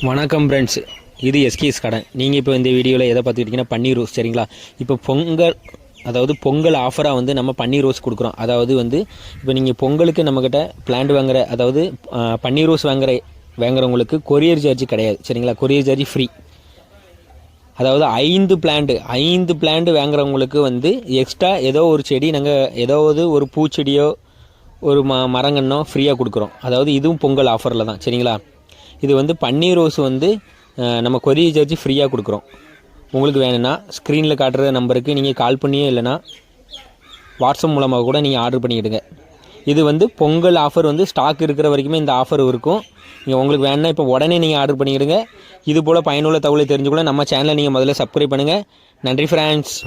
வணக்கம் ஃப்ரெண்ட்ஸ், இது எஸ்கேஎஸ் கடை. நீங்கள் இப்போ இந்த வீடியோவில் எதை பார்த்துக்கிட்டிங்கன்னா பன்னீர் ரோஸ். சரிங்களா? இப்போ பொங்கல் ஆஃபராக வந்து நம்ம பன்னீர் ரோஸ் கொடுக்குறோம். அதாவது வந்து இப்போ நீங்கள் பொங்கலுக்கு நம்மக்கிட்ட பிளான்ட் வாங்குற, அதாவது பன்னீர் ரோஸ் வாங்குறவங்களுக்கு கொரியர் சார்ஜ் கிடையாது. சரிங்களா? Courier charge free. அதாவது 5 பிளான்ட் வாங்குறவங்களுக்கு வந்து எக்ஸ்ட்ரா ஏதோ ஒரு செடி, நாங்கள் ஏதாவது ஒரு பூச்செடியோ ஒரு மரங்கன்னோ ஃப்ரீயாக கொடுக்குறோம். அதாவது இதுவும் பொங்கல் ஆஃபரில் தான். சரிங்களா? இது வந்து பன்னீர் ரோஸ் வந்து நம்ம கொரியர் சார்ஜ் ஃப்ரீயாக கொடுக்குறோம். உங்களுக்கு வேணும்னா ஸ்க்ரீனில் காட்டுற நம்பருக்கு நீங்கள் கால் பண்ணியே இல்லைனா வாட்ஸ்அப் மூலமாக கூட நீங்கள் ஆர்டர் பண்ணிக்கிடுங்க. இது வந்து பொங்கல் ஆஃபர் வந்து ஸ்டாக் இருக்கிற வரைக்குமே இந்த ஆஃபர் இருக்கும். நீங்கள் உங்களுக்கு வேணும்னா இப்போ உடனே நீங்கள் ஆர்டர் பண்ணிக்கிடுங்க. இது போல் பயனுள்ள தகவலை தெரிஞ்சுக்கொள்ள நம்ம சேனலை நீங்கள் முதல்ல சப்ஸ்கிரைப் பண்ணுங்கள். நன்றி ஃப்ரெண்ட்ஸ்.